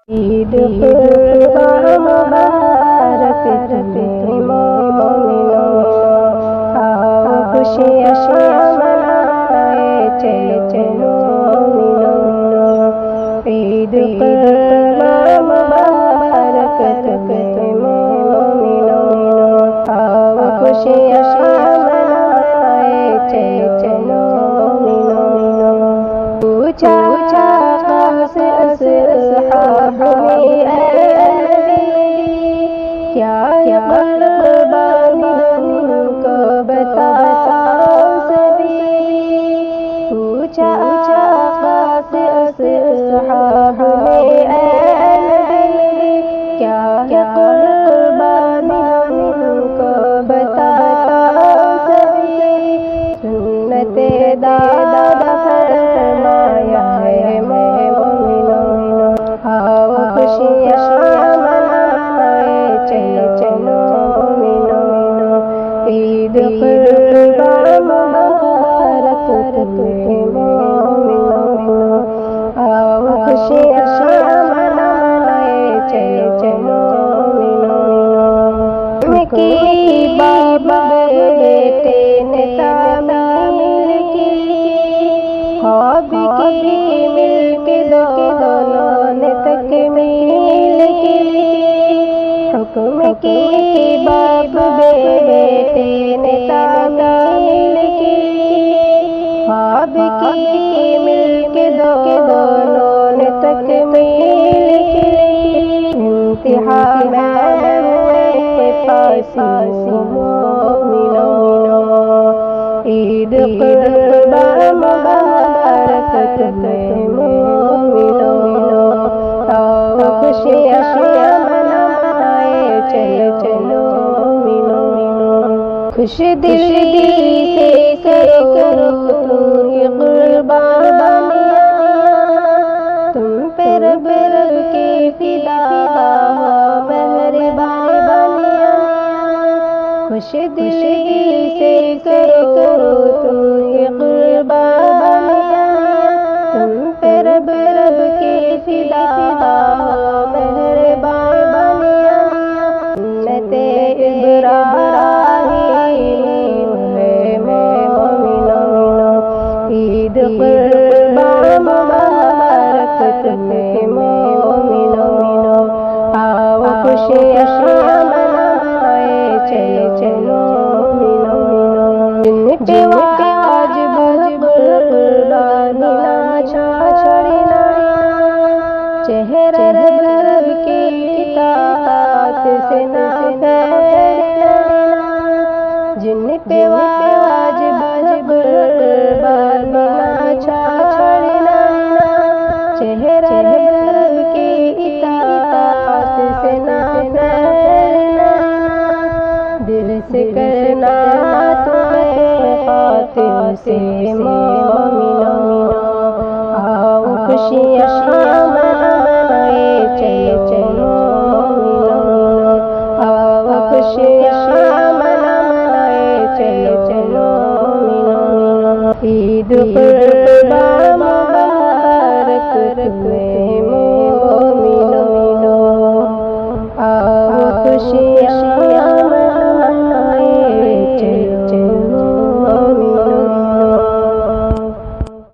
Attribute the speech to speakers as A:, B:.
A: عید قربان مبارک تمہیں مومنوں، آؤ خوشیاں منائے چلو مومنوں، عید قربان مبارک تمہیں مومنوں، آؤ خوشیاں منائے چلو مومنوں۔ پوچھا خاص اصحاب میں اے نبی، کیا قربانی ہم کو بتاؤ سبھی، پوچھا خاص اصحاب میں اے نبی، کیا قربانی ہم کو بتاؤ سبھی، سنت دادا فرمایا ہے مومنوں، آؤ خوشیاں منائے چلو مومنوں، عید قربان مبارک تمہیں مومنوں، آؤ خوشیاں منائے چلو مومنوں۔ کی بابا بیٹے نے تعمیل کی، خواب کی مل کے دونوں نے تکمیل کی، حکم کی باپ بیٹے نے تعمیل کی، خواب کی مل کے دونوں نے تکمیل کی، امتحان ہوئے پاس مومنوں، عید قربان مبارک تمہیں مومنوں، آؤ خوشیاں منائے چلو مومنوں، خوش دلی سے کرو تم یہ قربانیاں، تم پہ رب کی فدا مہربانیاں، خوش دلی سے کرو تم یہ قربانیاں، تم پہ رب کی فدا مہربانیاں، سنت ابراہیم ہے مومنوں، عید قربان مبارک تمہیں مومنوں، آؤ خوشیاں منائے چلو مومنوں، جن پہ واجب قربانی نہ چھوڑنا، چہرہ رب کی اطاعت سے نہ پھیرنا، جن پہ واجب قربانی نہ چھوڑنا، چہرہ رب کی اطاعت سے نہ پھیرنا، دل سے کرنا تمہیں خاطر سے مومنوں، آؤ خوشیاں منائے چلو مومنوں، آؤ خوشیاں منائے چلو مومنوں، عید قربان مبارک تمہیں مومنوں، آؤ خوشیاں